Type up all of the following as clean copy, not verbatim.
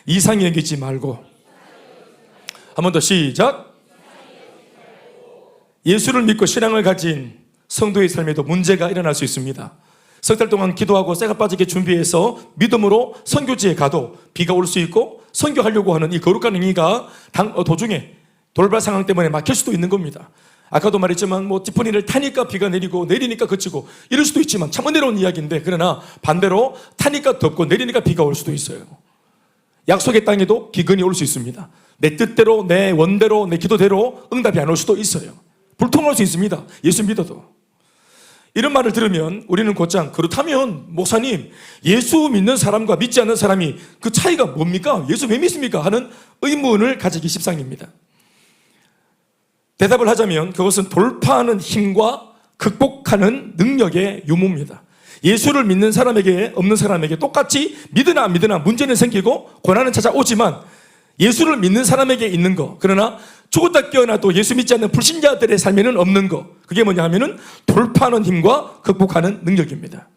이상히 여기지 말고. 한 번 더 시작. 예수를 믿고 신앙을 가진 성도의 삶에도 문제가 일어날 수 있습니다. 석 달 동안 기도하고 쇠가 빠지게 준비해서 믿음으로 선교지에 가도 비가 올 수 있고, 선교하려고 하는 이 거룩한 행위가 도중에 돌발 상황 때문에 막힐 수도 있는 겁니다. 아까도 말했지만 지프니를 타니까 비가 내리고 내리니까 그치고 이럴 수도 있지만 참 은혜로운 이야기인데, 그러나 반대로 타니까 덥고 내리니까 비가 올 수도 있어요. 약속의 땅에도 기근이 올 수 있습니다. 내 뜻대로, 내 원대로, 내 기도대로 응답이 안 올 수도 있어요. 불통할 수 있습니다. 예수 믿어도. 이런 말을 들으면 우리는 곧장, 그렇다면 목사님, 예수 믿는 사람과 믿지 않는 사람이 그 차이가 뭡니까? 예수 왜 믿습니까? 하는 의문을 가지기 십상입니다. 대답을 하자면 그것은 돌파하는 힘과 극복하는 능력의 유무입니다. 예수를 믿는 사람에게 없는 사람에게 똑같이 믿으나 안 믿으나 문제는 생기고 고난은 찾아오지만, 예수를 믿는 사람에게 있는 거, 그러나 죽었다 깨어나도 예수 믿지 않는 불신자들의 삶에는 없는 거, 그게 뭐냐 하면은 돌파하는 힘과 극복하는 능력입니다.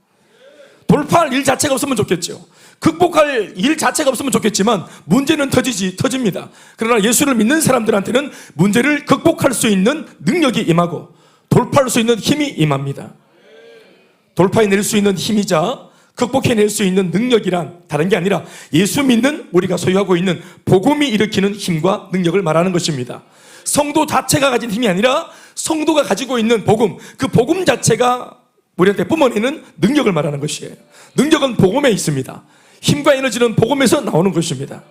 돌파할 일 자체가 없으면 좋겠죠. 극복할 일 자체가 없으면 좋겠지만 문제는 터집니다. 그러나 예수를 믿는 사람들한테는 문제를 극복할 수 있는 능력이 임하고 돌파할 수 있는 힘이 임합니다. 돌파해낼 수 있는 힘이자 극복해낼 수 있는 능력이란 다른 게 아니라 예수 믿는 우리가 소유하고 있는 복음이 일으키는 힘과 능력을 말하는 것입니다. 성도 자체가 가진 힘이 아니라 성도가 가지고 있는 복음, 그 복음 자체가 우리한테 뿜어내는 능력을 말하는 것이에요. 능력은 복음에 있습니다. 힘과 에너지는 복음에서 나오는 것입니다.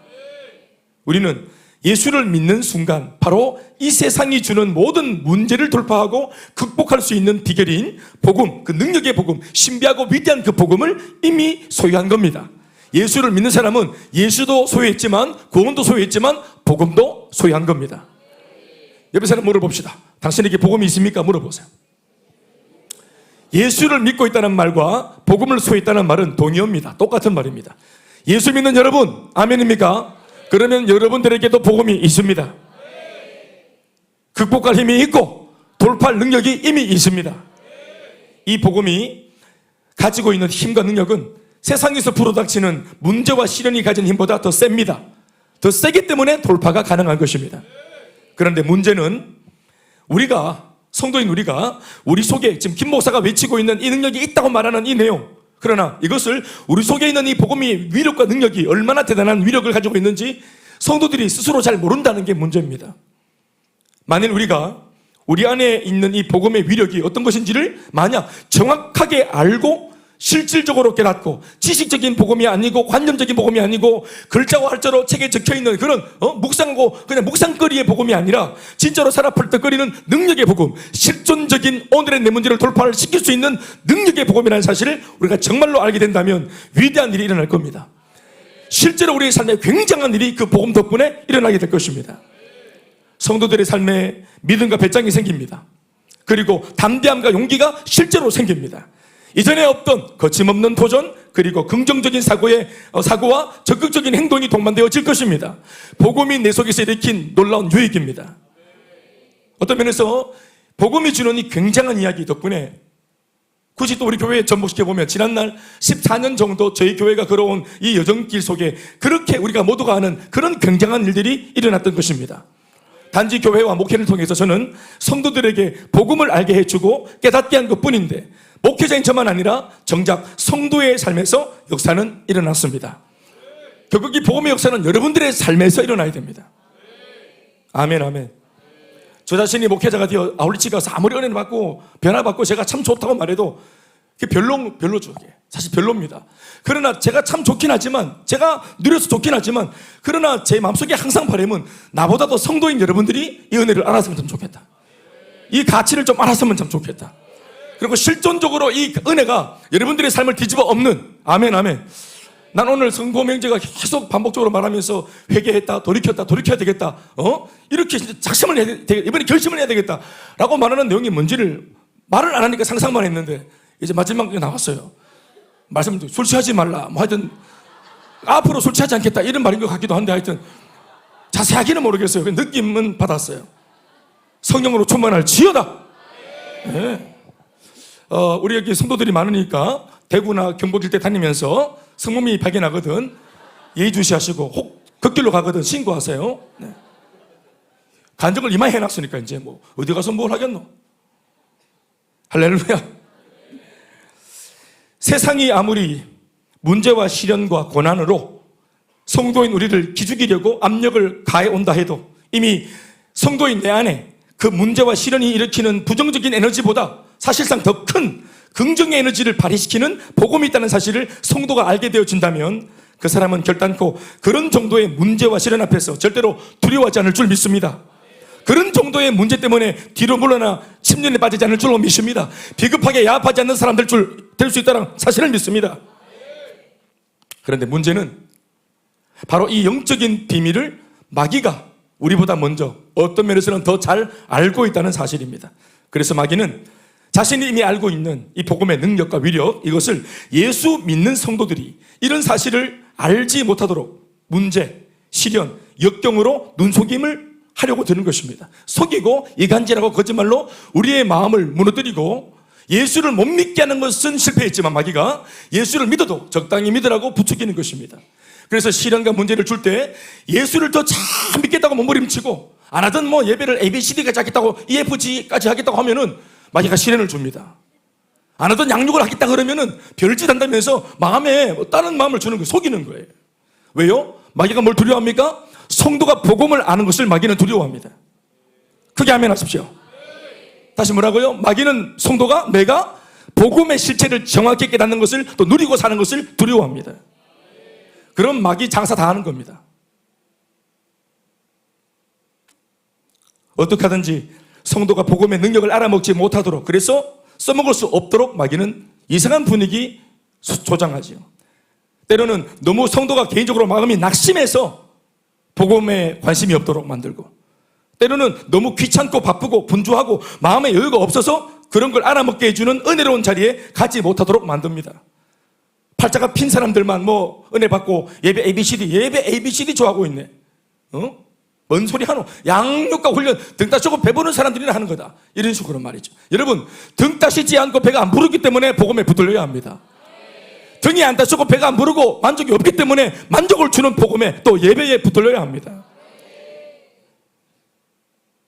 우리는 예수를 믿는 순간 바로 이 세상이 주는 모든 문제를 돌파하고 극복할 수 있는 비결인 복음, 그 능력의 복음, 신비하고 위대한 그 복음을 이미 소유한 겁니다. 예수를 믿는 사람은 예수도 소유했지만, 구원도 소유했지만, 복음도 소유한 겁니다. 옆에 사람 물어봅시다. 당신에게 복음이 있습니까? 물어보세요. 예수를 믿고 있다는 말과 복음을 소유했다는 말은 동의어입니다. 똑같은 말입니다. 예수 믿는 여러분, 아멘입니까? 그러면 여러분들에게도 복음이 있습니다. 극복할 힘이 있고 돌파할 능력이 이미 있습니다. 이 복음이 가지고 있는 힘과 능력은 세상에서 불어닥치는 문제와 시련이 가진 힘보다 더 셉니다. 더 세기 때문에 돌파가 가능한 것입니다. 그런데 문제는 성도인 우리가 우리 속에 지금 김 목사가 외치고 있는 이 능력이 있다고 말하는 이 내용, 그러나 이것을 우리 속에 있는 이 복음이 위력과 능력이 얼마나 대단한 위력을 가지고 있는지 성도들이 스스로 잘 모른다는 게 문제입니다. 만일 우리가 우리 안에 있는 이 복음의 위력이 어떤 것인지를 만약 정확하게 알고 실질적으로 깨닫고, 지식적인 복음이 아니고 관념적인 복음이 아니고 글자와 할자로 책에 적혀있는 그런 묵상하고 그냥 묵상거리의 복음이 아니라 진짜로 살아 펄떡거리는 능력의 복음, 실존적인 오늘의 내 문제를 돌파를 시킬 수 있는 능력의 복음이라는 사실을 우리가 정말로 알게 된다면 위대한 일이 일어날 겁니다. 실제로 우리의 삶에 굉장한 일이 그 복음 덕분에 일어나게 될 것입니다. 성도들의 삶에 믿음과 배짱이 생깁니다. 그리고 담대함과 용기가 실제로 생깁니다. 이전에 없던 거침없는 도전, 그리고 긍정적인 사고와 적극적인 행동이 동반되어질 것입니다. 복음이 내 속에서 일으킨 놀라운 유익입니다. 어떤 면에서 복음이 주는 이 굉장한 이야기 덕분에 굳이 또 우리 교회에 접목시켜보면 지난날 14년 정도 저희 교회가 걸어온 이 여정길 속에 그렇게 우리가 모두가 아는 그런 굉장한 일들이 일어났던 것입니다. 단지 교회와 목회를 통해서 저는 성도들에게 복음을 알게 해주고 깨닫게 한 것뿐인데, 목회자인 저만 아니라 정작 성도의 삶에서 역사는 일어났습니다. 결국 이 복음의 역사는 여러분들의 삶에서 일어나야 됩니다. 아멘, 아멘. 저 자신이 목회자가 되어 아울리치 가서 아무리 은혜를 받고 변화받고 제가 참 좋다고 말해도 그게 별로죠. 사실 별로입니다. 그러나 제가 참 좋긴 하지만, 제가 누려서 좋긴 하지만, 그러나 제 마음속에 항상 바람은 나보다도 성도인 여러분들이 이 은혜를 알았으면 참 좋겠다. 이 가치를 좀 알았으면 참 좋겠다. 그리고 실존적으로 이 은혜가 여러분들의 삶을 뒤집어 엎는, 아멘, 아멘. 난 오늘 성도 명제가 계속 반복적으로 말하면서 회개했다, 돌이켜야 되겠다, 이렇게 작심을 해야 되겠다, 이번에 결심을 해야 되겠다 라고 말하는 내용이 뭔지를 말을 안 하니까 상상만 했는데, 이제 마지막에 나왔어요. 말씀도 술 취하지 말라, 하여튼 앞으로 술 취하지 않겠다 이런 말인 것 같기도 한데, 하여튼 자세하게는 모르겠어요. 느낌은 받았어요. 성령으로 충만할 지어다. 네. 우리 여기 성도들이 많으니까 대구나 경북 일대 다니면서 성모님이 발견하거든 예의주시하시고 혹 그 길로 가거든 신고하세요. 네. 간증을 이만 해놨으니까 이제 뭐 어디 가서 뭘 하겠노. 할렐루야. 세상이 아무리 문제와 시련과 고난으로 성도인 우리를 기죽이려고 압력을 가해온다 해도 이미 성도인 내 안에 그 문제와 시련이 일으키는 부정적인 에너지보다 사실상 더 큰 긍정의 에너지를 발휘시키는 복음이 있다는 사실을 성도가 알게 되어진다면 그 사람은 결단코 그런 정도의 문제와 시련 앞에서 절대로 두려워하지 않을 줄 믿습니다. 그런 정도의 문제 때문에 뒤로 물러나 침륜에 빠지지 않을 줄로 믿습니다. 비겁하게 야합하지 않는 사람들 될 수 있다는 사실을 믿습니다. 그런데 문제는 바로 이 영적인 비밀을 마귀가 우리보다 먼저 어떤 면에서는 더 잘 알고 있다는 사실입니다. 그래서 마귀는 자신이 이미 알고 있는 이 복음의 능력과 위력, 이것을 예수 믿는 성도들이 이런 사실을 알지 못하도록 문제, 시련, 역경으로 눈속임을 하려고 드는 것입니다. 속이고 이간질하고 거짓말로 우리의 마음을 무너뜨리고 예수를 못 믿게 하는 것은 실패했지만 마귀가 예수를 믿어도 적당히 믿으라고 부추기는 것입니다. 그래서 시련과 문제를 줄 때 예수를 더 잘 믿겠다고 몸부림치고 안 하던 뭐 예배를 ABCD까지 하겠다고 EFG까지 하겠다고 하면은 마귀가 시련을 줍니다. 안 하던 양육을 하겠다 그러면은 별짓 한다면서 마음에 다른 마음을 주는 거예요. 속이는 거예요. 왜요? 마귀가 뭘 두려워합니까? 성도가 복음을 아는 것을 마귀는 두려워합니다. 크게 아멘 하십시오. 다시 뭐라고요? 마귀는 성도가 내가 복음의 실체를 정확히 깨닫는 것을 또 누리고 사는 것을 두려워합니다. 그럼 마귀 장사 다 하는 겁니다. 어떻게 하든지 성도가 복음의 능력을 알아먹지 못하도록, 그래서 써먹을 수 없도록 마귀는 이상한 분위기 조장하지요. 때로는 너무 성도가 개인적으로 마음이 낙심해서 복음에 관심이 없도록 만들고, 때로는 너무 귀찮고 바쁘고 분주하고 마음에 여유가 없어서 그런 걸 알아먹게 해주는 은혜로운 자리에 가지 못하도록 만듭니다. 팔자가 핀 사람들만 뭐 은혜 받고 예배 ABCD 좋아하고 있네. 뭔 소리 하노? 양육과 훈련 등 따시고 배부른 사람들이나 하는 거다. 이런 식으로 말이죠. 여러분, 등 따시지 않고 배가 안 부르기 때문에 복음에 붙들려야 합니다. 등이 안 따시고 배가 안 부르고 만족이 없기 때문에 만족을 주는 복음에 또 예배에 붙들려야 합니다.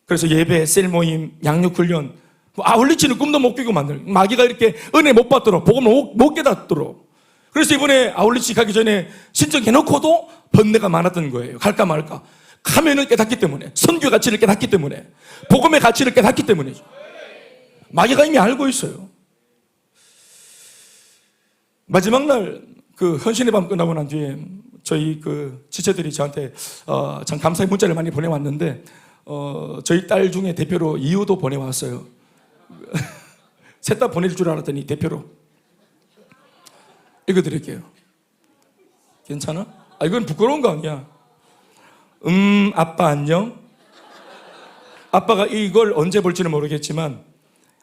그래서 예배, 셀모임, 양육훈련, 아울리치는 꿈도 못 꾸고 만들고 마귀가 이렇게 은혜 못 받도록 복음을 못 깨닫도록. 그래서 이번에 아울리치 가기 전에 신청해놓고도 번뇌가 많았던 거예요. 갈까 말까. 가면을 깨닫기 때문에, 선교의 가치를 깨닫기 때문에, 복음의 가치를 깨닫기 때문이죠. 마귀가 이미 알고 있어요. 마지막 날 그 헌신의 밤 끝나고 난 뒤에 저희 그 지체들이 저한테 참 감사의 문자를 많이 보내왔는데 저희 딸 중에 대표로 이유도 보내왔어요. 셋 다 보낼 줄 알았더니 대표로 읽어드릴게요. 괜찮아? 이건 부끄러운 거 아니야. 아빠 안녕? 아빠가 이걸 언제 볼지는 모르겠지만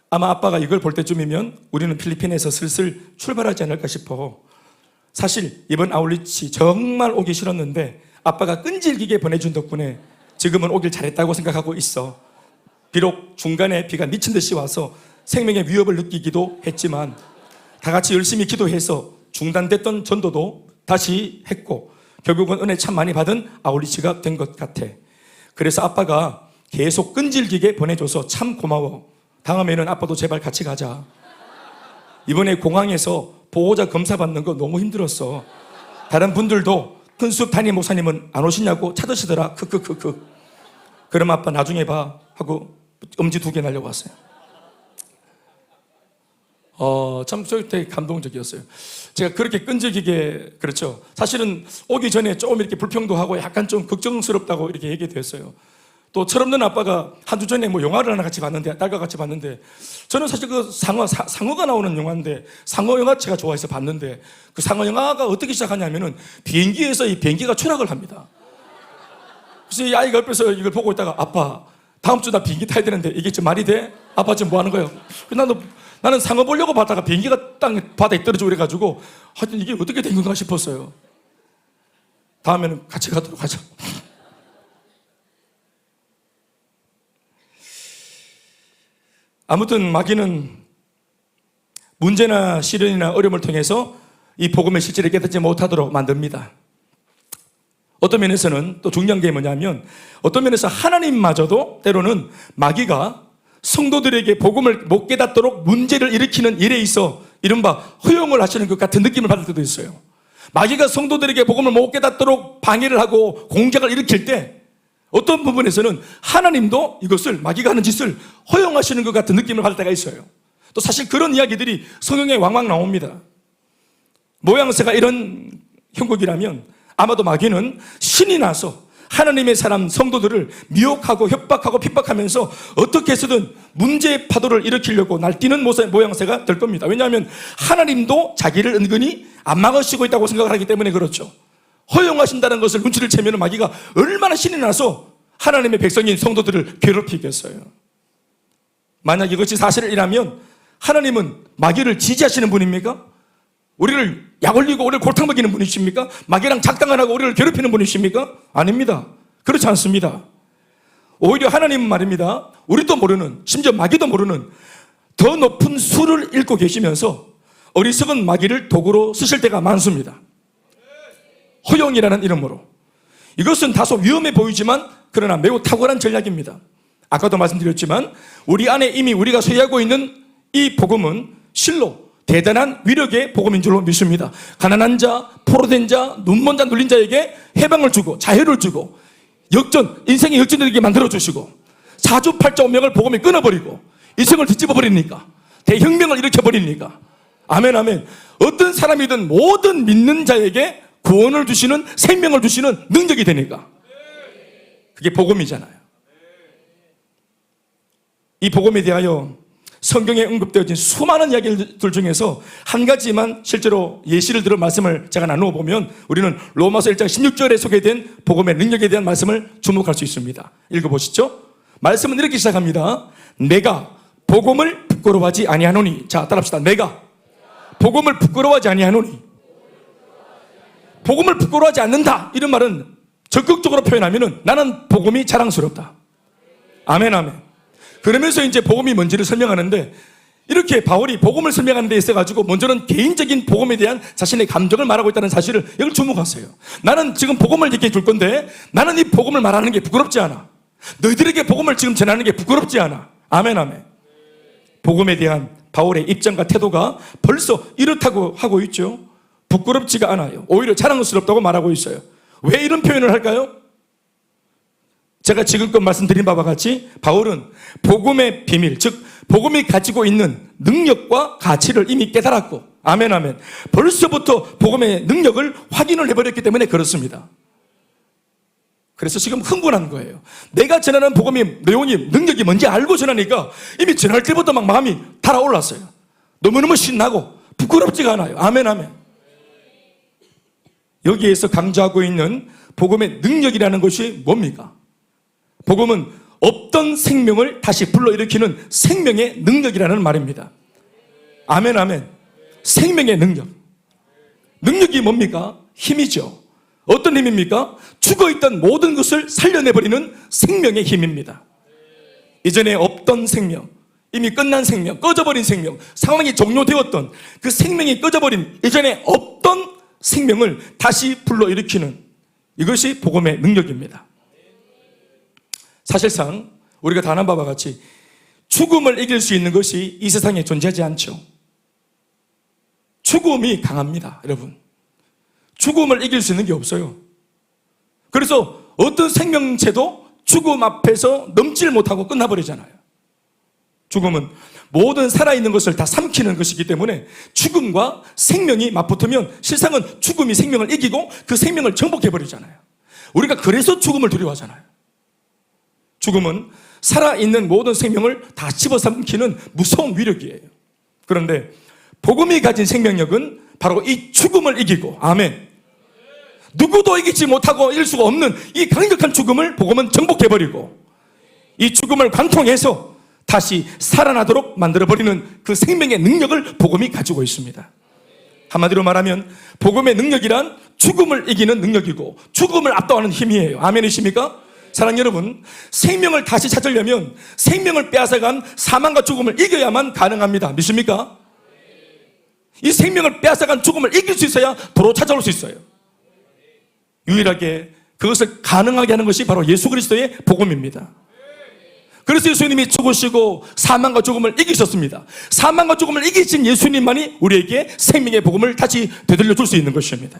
아마 아빠가 이걸 볼 때쯤이면 우리는 필리핀에서 슬슬 출발하지 않을까 싶어. 사실 이번 아울리치 정말 오기 싫었는데 아빠가 끈질기게 보내준 덕분에 지금은 오길 잘했다고 생각하고 있어. 비록 중간에 비가 미친 듯이 와서 생명의 위협을 느끼기도 했지만 다 같이 열심히 기도해서 중단됐던 전도도 다시 했고 결국은 은혜 참 많이 받은 아울리치가 된 것 같아. 그래서 아빠가 계속 끈질기게 보내줘서 참 고마워. 다음에는 아빠도 제발 같이 가자. 이번에 공항에서 보호자 검사 받는 거 너무 힘들었어. 다른 분들도 큰숲 담임 목사님은 안 오시냐고 찾으시더라. 크크크크. 그럼 아빠 나중에 봐 하고 엄지 2개 날려왔어요. 참 되게 감동적이었어요. 제가 그렇게 끈질기게, 그렇죠. 사실은 오기 전에 조금 이렇게 불평도 하고 약간 좀 걱정스럽다고 이렇게 얘기됐어요. 또 철없는 아빠가 한 주 전에 뭐 영화를 하나 같이 봤는데, 딸과 같이 봤는데, 저는 사실 그 상어가 나오는 영화인데, 상어 영화 제가 좋아해서 봤는데, 그 상어 영화가 어떻게 시작하냐면은 비행기에서 이 비행기가 추락을 합니다. 그래서 이 아이가 옆에서 이걸 보고 있다가, 아빠, 다음 주 나 비행기 타야 되는데 이게 지금 말이 돼? 아빠 지금 뭐 하는 거예요? 나는 상어 보려고 봤다가 비행기가 바다에 떨어지고 그래가지고 하여튼 이게 어떻게 된 건가 싶었어요. 다음에는 같이 가도록 하자. 아무튼 마귀는 문제나 시련이나 어려움을 통해서 이 복음의 실질을 깨닫지 못하도록 만듭니다. 어떤 면에서는 또 중요한 게 뭐냐면, 어떤 면에서 하나님마저도 때로는 마귀가 성도들에게 복음을 못 깨닫도록 문제를 일으키는 일에 있어 이른바 허용을 하시는 것 같은 느낌을 받을 때도 있어요. 마귀가 성도들에게 복음을 못 깨닫도록 방해를 하고 공작을 일으킬 때 어떤 부분에서는 하나님도 이것을, 마귀가 하는 짓을 허용하시는 것 같은 느낌을 받을 때가 있어요. 또 사실 그런 이야기들이 성경에 왕왕 나옵니다. 모양새가 이런 형국이라면 아마도 마귀는 신이 나서 하나님의 사람 성도들을 미혹하고 협박하고 핍박하면서 어떻게 해서든 문제의 파도를 일으키려고 날뛰는 모양새가 될 겁니다. 왜냐하면 하나님도 자기를 은근히 안 막으시고 있다고 생각을 하기 때문에 그렇죠. 허용하신다는 것을 눈치를 채면 마귀가 얼마나 신이 나서 하나님의 백성인 성도들을 괴롭히겠어요. 만약 이것이 사실이라면 하나님은 마귀를 지지하시는 분입니까? 우리를 약 올리고 우리를 골탕 먹이는 분이십니까? 마귀랑 작당 안 하고 우리를 괴롭히는 분이십니까? 아닙니다. 그렇지 않습니다. 오히려 하나님은 말입니다, 우리도 모르는, 심지어 마귀도 모르는 더 높은 수를 읽고 계시면서 어리석은 마귀를 도구로 쓰실 때가 많습니다. 허용이라는 이름으로. 이것은 다소 위험해 보이지만 그러나 매우 탁월한 전략입니다. 아까도 말씀드렸지만 우리 안에 이미 우리가 소유하고 있는 이 복음은 실로 대단한 위력의 복음인 줄로 믿습니다. 가난한 자, 포로된 자, 눈먼 자, 눌린 자에게 해방을 주고 자유를 주고 인생의 역전되게 만들어주시고 사주팔자 운명을 복음이 끊어버리고 인생을 뒤집어버리니까, 대혁명을 일으켜버리니까. 아멘, 아멘. 어떤 사람이든 모든 믿는 자에게 구원을 주시는, 생명을 주시는 능력이 되니까. 그게 복음이잖아요. 이 복음에 대하여 성경에 언급되어진 수많은 이야기들 중에서 한 가지만 실제로 예시를 들어 말씀을 제가 나누어 보면 우리는 로마서 1장 16절에 소개된 복음의 능력에 대한 말씀을 주목할 수 있습니다. 읽어보시죠. 말씀은 이렇게 시작합니다. 내가 복음을 부끄러워하지 아니하노니. 자, 따라합시다. 내가 복음을 부끄러워하지 아니하노니. 복음을 부끄러워하지 않는다, 이런 말은 적극적으로 표현하면 나는 복음이 자랑스럽다. 아멘, 아멘. 그러면서 이제 복음이 뭔지를 설명하는데, 이렇게 바울이 복음을 설명하는 데 있어가지고 먼저는 개인적인 복음에 대한 자신의 감정을 말하고 있다는 사실을 여기 주목하세요. 나는 지금 복음을 얘기해 줄 건데 나는 이 복음을 말하는 게 부끄럽지 않아. 너희들에게 복음을 지금 전하는 게 부끄럽지 않아. 아멘, 아멘. 복음에 대한 바울의 입장과 태도가 벌써 이렇다고 하고 있죠. 부끄럽지가 않아요. 오히려 자랑스럽다고 말하고 있어요. 왜 이런 표현을 할까요? 제가 지금껏 말씀드린 바와 같이 바울은 복음의 비밀, 즉 복음이 가지고 있는 능력과 가치를 이미 깨달았고, 아멘, 아멘, 벌써부터 복음의 능력을 확인을 해버렸기 때문에 그렇습니다. 그래서 지금 흥분한 거예요. 내가 전하는 복음의 내용이, 능력이 뭔지 알고 전하니까 이미 전할 때부터 막 마음이 달아올랐어요. 너무너무 신나고 부끄럽지가 않아요. 아멘, 아멘. 여기에서 강조하고 있는 복음의 능력이라는 것이 뭡니까? 복음은 없던 생명을 다시 불러일으키는 생명의 능력이라는 말입니다. 아멘, 아멘. 생명의 능력. 능력이 뭡니까? 힘이죠. 어떤 힘입니까? 죽어있던 모든 것을 살려내버리는 생명의 힘입니다. 이전에 없던 생명, 이미 끝난 생명, 꺼져버린 생명, 상황이 종료되었던 그 생명이 꺼져버린 이전에 없던 생명을 다시 불러일으키는, 이것이 복음의 능력입니다. 사실상 우리가 다 아는 바와 같이 죽음을 이길 수 있는 것이 이 세상에 존재하지 않죠. 죽음이 강합니다, 여러분. 죽음을 이길 수 있는 게 없어요. 그래서 어떤 생명체도 죽음 앞에서 넘질 못하고 끝나버리잖아요. 죽음은 모든 살아있는 것을 다 삼키는 것이기 때문에 죽음과 생명이 맞붙으면 실상은 죽음이 생명을 이기고 그 생명을 정복해버리잖아요. 우리가 그래서 죽음을 두려워하잖아요. 죽음은 살아있는 모든 생명을 다 집어삼키는 무서운 위력이에요. 그런데 복음이 가진 생명력은 바로 이 죽음을 이기고, 아멘, 누구도 이기지 못하고 이길 수가 없는 이 강력한 죽음을 복음은 정복해버리고 이 죽음을 관통해서 다시 살아나도록 만들어버리는 그 생명의 능력을 복음이 가지고 있습니다. 한마디로 말하면 복음의 능력이란 죽음을 이기는 능력이고 죽음을 압도하는 힘이에요. 아멘이십니까? 사랑하는 여러분, 생명을 다시 찾으려면 생명을 빼앗아간 사망과 죽음을 이겨야만 가능합니다. 믿습니까? 이 생명을 빼앗아간 죽음을 이길 수 있어야 도로 찾아올 수 있어요. 유일하게 그것을 가능하게 하는 것이 바로 예수 그리스도의 복음입니다. 그래서 예수님이 죽으시고 사망과 죽음을 이기셨습니다. 사망과 죽음을 이기신 예수님만이 우리에게 생명의 복음을 다시 되돌려 줄 수 있는 것입니다.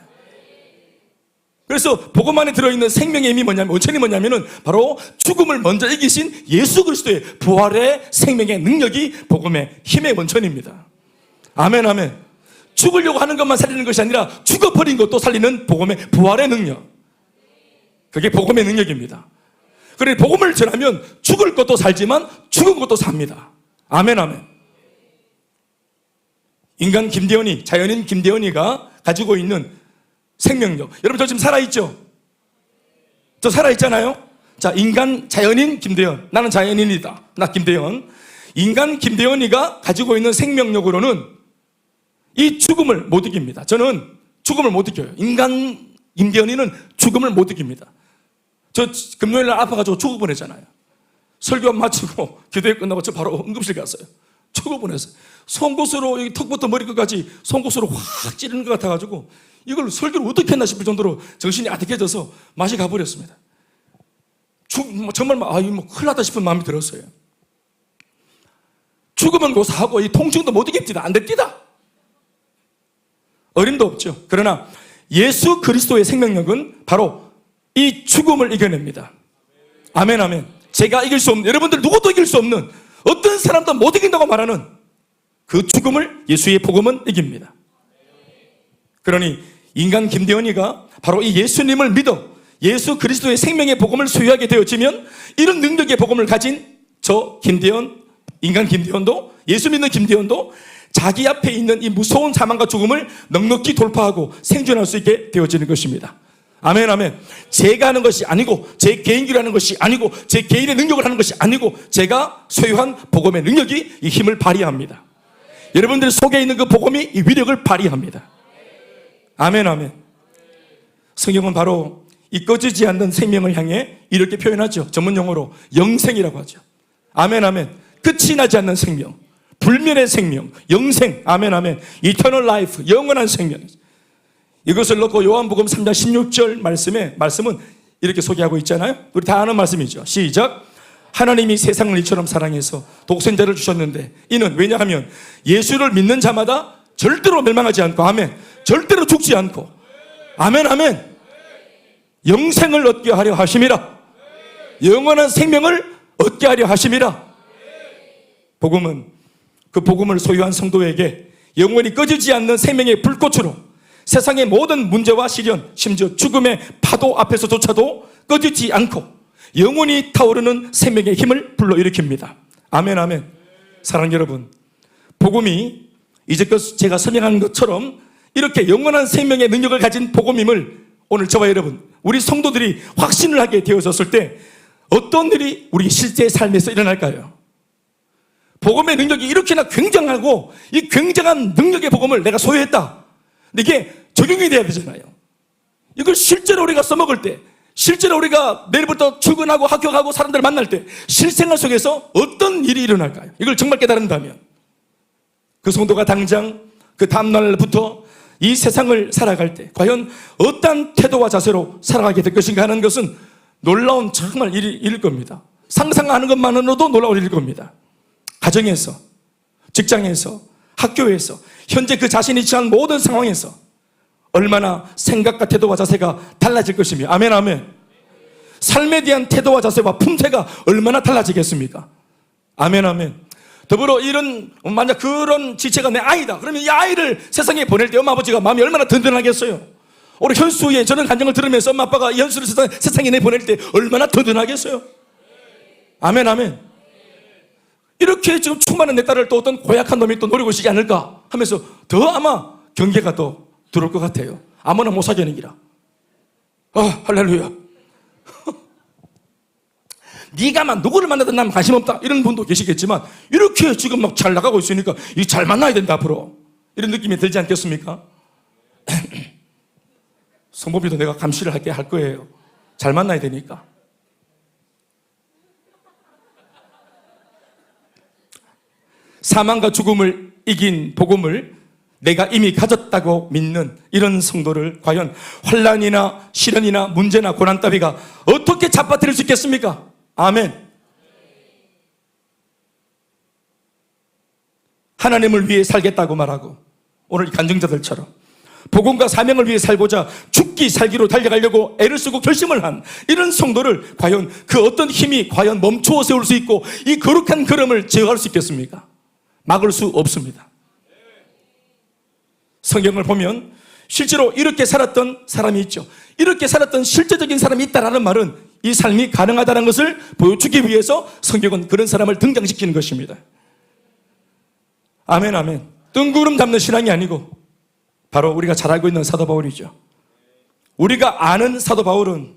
그래서 복음 안에 들어있는 생명의 힘이 뭐냐면, 원천이 뭐냐면은 바로 죽음을 먼저 이기신 예수 그리스도의 부활의 생명의 능력이 복음의 힘의 원천입니다. 아멘, 아멘. 죽으려고 하는 것만 살리는 것이 아니라 죽어버린 것도 살리는 복음의 부활의 능력. 그게 복음의 능력입니다. 그래, 복음을 전하면 죽을 것도 살지만 죽은 것도 삽니다. 아멘, 아멘. 인간 김대현이, 자연인 김대현이가 가지고 있는 생명력. 여러분, 저 지금 살아있죠? 저 살아있잖아요? 자, 인간 자연인 김대현. 나는 자연인이다. 나 김대현. 인간 김대현이가 가지고 있는 생명력으로는 이 죽음을 못 이깁니다. 저는 죽음을 못 이겨요. 인간 김대현이는 죽음을 못 이깁니다. 저 금요일날 아파가지고 죽을 뻔했잖아요. 설교 마치고 기도회 끝나고 저 바로 응급실 갔어요. 죽을 뻔했어요. 송곳으로 여기 턱부터 머리끝까지 송곳으로 확 찌르는 것 같아가지고 이걸 설교를 어떻게 했나 싶을 정도로 정신이 아득해져서 맛이 가버렸습니다. 정말 큰일 났다 싶은 마음이 들었어요. 죽으면 고사하고 이 통증도 못 이깁니다. 안 됩니다. 어림도 없죠. 그러나 예수 그리스도의 생명력은 바로 이 죽음을 이겨냅니다. 아멘, 아멘. 제가 이길 수 없는, 여러분들 누구도 이길 수 없는, 어떤 사람도 못 이긴다고 말하는 그 죽음을 예수의 복음은 이깁니다. 그러니 인간 김대현이가 바로 이 예수님을 믿어 예수 그리스도의 생명의 복음을 소유하게 되어지면 이런 능력의 복음을 가진 저 김대현, 인간 김대현도, 예수 믿는 김대현도 자기 앞에 있는 이 무서운 사망과 죽음을 넉넉히 돌파하고 생존할 수 있게 되어지는 것입니다. 아멘, 아멘. 제가 하는 것이 아니고, 제 개인기로 하는 것이 아니고, 제 개인의 능력을 하는 것이 아니고, 제가 소유한 복음의 능력이 이 힘을 발휘합니다. 여러분들 속에 있는 그 복음이 이 위력을 발휘합니다. 아멘, 아멘. 성경은 바로 이 꺼지지 않는 생명을 향해 이렇게 표현하죠. 전문 용어로 영생이라고 하죠. 아멘, 아멘. 끝이 나지 않는 생명, 불멸의 생명, 영생. 아멘, 아멘. Eternal life, 영원한 생명. 이것을 놓고 요한복음 3장 16절 말씀은 이렇게 소개하고 있잖아요. 우리 다 아는 말씀이죠. 시작. 하나님이 세상을 이처럼 사랑해서 독생자를 주셨는데 이는 왜냐하면 예수를 믿는 자마다 절대로 멸망하지 않고, 아멘, 절대로 죽지 않고, 아멘, 아멘, 영생을 얻게 하려 하심이라. 영원한 생명을 얻게 하려 하심이라. 복음은 그 복음을 소유한 성도에게 영원히 꺼지지 않는 생명의 불꽃으로 세상의 모든 문제와 시련, 심지어 죽음의 파도 앞에서조차도 꺼지지 않고 영원히 타오르는 생명의 힘을 불러일으킵니다. 아멘, 아멘. 사랑하는 여러분, 복음이 이제껏 제가 설명한 것처럼 이렇게 영원한 생명의 능력을 가진 복음임을 오늘 저와 여러분, 우리 성도들이 확신을 하게 되어졌을 때 어떤 일이 우리 실제 삶에서 일어날까요? 복음의 능력이 이렇게나 굉장하고 이 굉장한 능력의 복음을 내가 소유했다. 근데 이게 적용이 돼야 되잖아요. 이걸 실제로 우리가 써먹을 때, 실제로 우리가 내일부터 출근하고 학교 가고 사람들 만날 때 실생활 속에서 어떤 일이 일어날까요? 이걸 정말 깨달은다면 그 성도가 당장 그 다음날부터 이 세상을 살아갈 때 과연 어떤 태도와 자세로 살아가게 될 것인가 하는 것은 놀라운 정말 일일 겁니다. 상상하는 것만으로도 놀라운 일일 겁니다. 가정에서, 직장에서, 학교에서, 현재 그 자신이 처한 모든 상황에서 얼마나 생각과 태도와 자세가 달라질 것이며, 아멘, 아멘. 삶에 대한 태도와 자세와 품새가 얼마나 달라지겠습니까? 아멘, 아멘. 더불어 만약 그런 지체가 내 아이다. 그러면 이 아이를 세상에 보낼 때 엄마 아버지가 마음이 얼마나 든든하겠어요. 우리 현수의 저런 간증을 들으면서 엄마 아빠가 이 현수를 세상에 내보낼 때 얼마나 든든하겠어요. 아멘, 아멘. 이렇게 지금 충만한 내 딸을 또 어떤 고약한 놈이 또 노리고 있지 않을까 하면서 더 아마 경계가 더 들어올 것 같아요. 아무나 못 사귀는 기라. 할렐루야. 네가만 누구를 만나든 난 관심 없다 이런 분도 계시겠지만 이렇게 지금 막 잘 나가고 있으니까 이 잘 만나야 된다 앞으로 이런 느낌이 들지 않겠습니까? 성범이도 내가 감시를 할 거예요. 잘 만나야 되니까. 사망과 죽음을 이긴 복음을 내가 이미 가졌다고 믿는 이런 성도를 과연 환난이나 시련이나 문제나 고난 따위가 어떻게 잡아뜨릴 수 있겠습니까? 아멘. 하나님을 위해 살겠다고 말하고 오늘 간증자들처럼 복음과 사명을 위해 살고자 죽기 살기로 달려가려고 애를 쓰고 결심을 한 이런 성도를 과연 그 어떤 힘이 과연 멈추어 세울 수 있고 이 거룩한 걸음을 제어할 수 있겠습니까? 막을 수 없습니다. 성경을 보면 실제로 이렇게 살았던 사람이 있죠. 이렇게 살았던 실제적인 사람이 있다라는 말은 이 삶이 가능하다는 것을 보여주기 위해서 성경은 그런 사람을 등장시키는 것입니다. 아멘, 아멘. 뜬구름 잡는 신앙이 아니고 바로 우리가 잘 알고 있는 사도 바울이죠. 우리가 아는 사도 바울은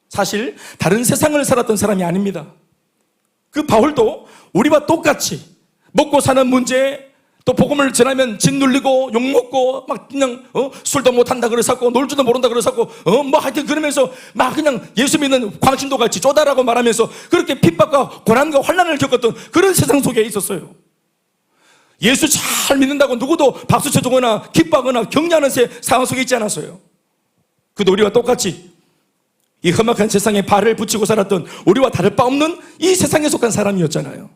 사실 다른 세상을 살았던 사람이 아닙니다. 그 바울도 우리와 똑같이 먹고 사는 문제, 또 복음을 전하면 짓눌리고 욕먹고 막 그냥 술도 못한다 그래서고 놀지도 모른다 그래서고 뭐 하여튼 그러면서 막 그냥 예수 믿는 광신도 같이 쪼다라고 말하면서 그렇게 핍박과 고난과 환난을 겪었던 그런 세상 속에 있었어요. 예수 잘 믿는다고 누구도 박수 쳐주거나 기뻐하거나 격려하는 상황 속에 있지 않았어요. 그도 우리와 똑같이 이 험악한 세상에 발을 붙이고 살았던 우리와 다를 바 없는 이 세상에 속한 사람이었잖아요.